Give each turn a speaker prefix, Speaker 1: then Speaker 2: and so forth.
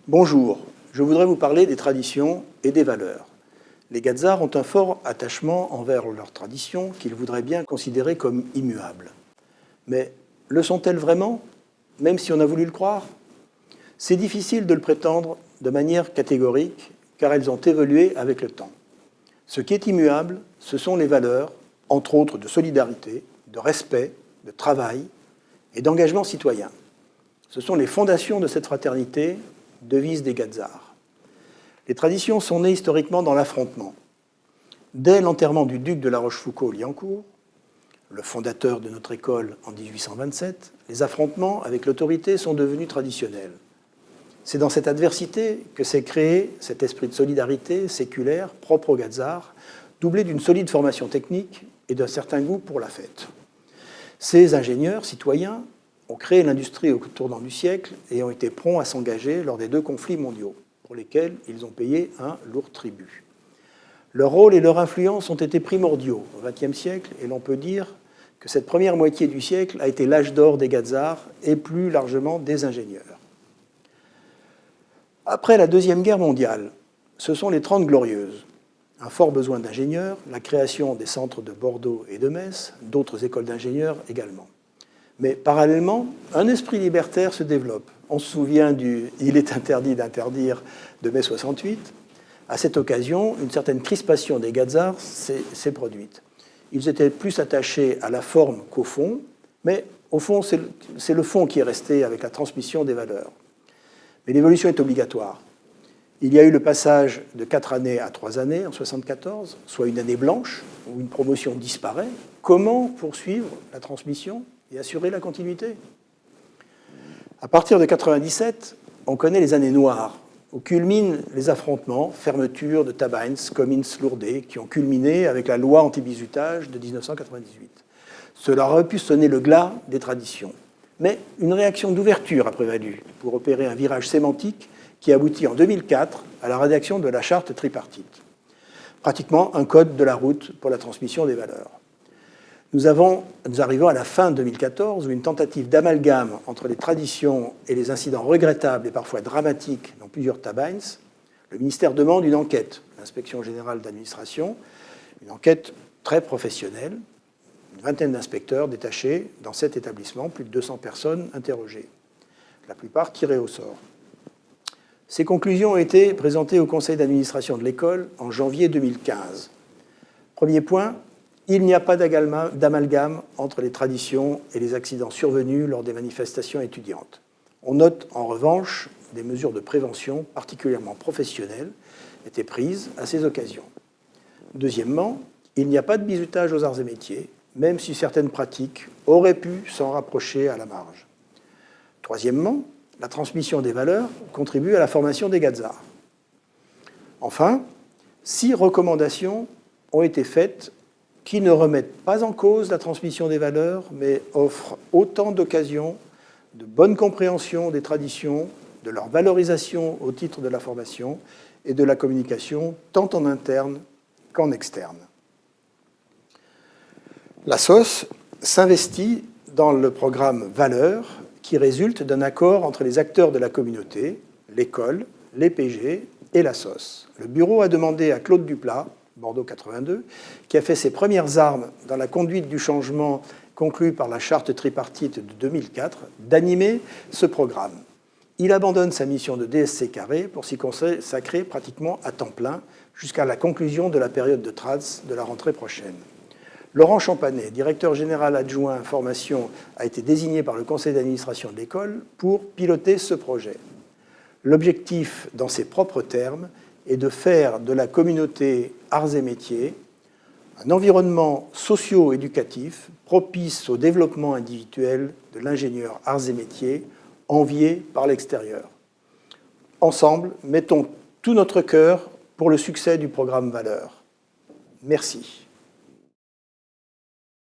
Speaker 1: Bonjour, je voudrais vous parler des traditions et des valeurs. Les Gazards ont un fort attachement envers leurs traditions qu'ils voudraient bien considérer comme immuables. Mais le sont-elles vraiment, même si on a voulu le croire? C'est difficile de le prétendre de manière catégorique, car elles ont évolué avec le temps. Ce qui est immuable, ce sont les valeurs, entre autres de solidarité, de respect, de travail et d'engagement citoyen. Ce sont les fondations de cette fraternité, devise des Gazards. Les traditions sont nées historiquement dans l'affrontement. Dès l'enterrement du duc de La Rochefoucauld-Liancourt, le fondateur de notre école en 1827, les affrontements avec l'autorité sont devenus traditionnels. C'est dans cette adversité que s'est créé cet esprit de solidarité séculaire propre aux Gazards, doublé d'une solide formation technique et d'un certain goût pour la fête. Ces ingénieurs citoyens ont créé l'industrie au tournant du siècle et ont été prompts à s'engager lors des 2 conflits mondiaux, pour lesquels ils ont payé un lourd tribut. Leur rôle et leur influence ont été primordiaux au XXe siècle, et l'on peut dire que cette première moitié du siècle a été l'âge d'or des Gazards et plus largement des ingénieurs. Après la Deuxième Guerre mondiale, ce sont les 30 Glorieuses. Un fort besoin d'ingénieurs, la création des centres de Bordeaux et de Metz, d'autres écoles d'ingénieurs également. Mais parallèlement, un esprit libertaire se développe. On se souvient du « il est interdit d'interdire » de mai 68. À cette occasion, une certaine crispation des Gazards s'est produite. Ils étaient plus attachés à la forme qu'au fond, mais au fond, c'est le fond qui est resté avec la transmission des valeurs. Mais l'évolution est obligatoire. Il y a eu le passage de 4 années à 3 années en 1974, soit une année blanche où une promotion disparaît. Comment poursuivre la transmission et assurer la continuité? À partir de 1997, on connaît les années noires, où culminent les affrontements, fermeture de Tabains, Comines, Lourdes, qui ont culminé avec la loi anti-bizutage de 1998. Cela aurait pu sonner le glas des traditions. Mais une réaction d'ouverture a prévalu pour opérer un virage sémantique qui aboutit en 2004 à la rédaction de la charte tripartite. Pratiquement un code de la route pour la transmission des valeurs. Nous arrivons à la fin 2014 où une tentative d'amalgame entre les traditions et les incidents regrettables et parfois dramatiques dans plusieurs Tabains, le ministère demande une enquête, l'Inspection générale d'administration, une enquête très professionnelle, une vingtaine d'inspecteurs détachés dans 7 établissements, plus de 200 personnes interrogées, la plupart tirées au sort. Ces conclusions ont été présentées au conseil d'administration de l'école en janvier 2015. Premier point, il n'y a pas d'amalgame entre les traditions et les accidents survenus lors des manifestations étudiantes. On note en revanche des mesures de prévention particulièrement professionnelles étaient prises à ces occasions. Deuxièmement, il n'y a pas de bizutage aux arts et métiers, même si certaines pratiques auraient pu s'en rapprocher à la marge. Troisièmement, la transmission des valeurs contribue à la formation des Gazards. Enfin, 6 recommandations ont été faites qui ne remettent pas en cause la transmission des valeurs, mais offrent autant d'occasions de bonne compréhension des traditions, de leur valorisation au titre de la formation et de la communication, tant en interne qu'en externe. La SOS s'investit dans le programme Valeurs, qui résulte d'un accord entre les acteurs de la communauté, l'école, les PG et la SOS. Le bureau a demandé à Claude Duplat, Bordeaux 82, qui a fait ses premières armes dans la conduite du changement conclu par la charte tripartite de 2004, d'animer ce programme. Il abandonne sa mission de DSC carré pour s'y consacrer pratiquement à temps plein jusqu'à la conclusion de la période de TRADS de la rentrée prochaine. Laurent Champanet, directeur général adjoint formation, a été désigné par le conseil d'administration de l'école pour piloter ce projet. L'objectif, dans ses propres termes, est de faire de la communauté arts et métiers un environnement socio-éducatif propice au développement individuel de l'ingénieur arts et métiers envié par l'extérieur. Ensemble, mettons tout notre cœur pour le succès du programme Valeurs. Merci.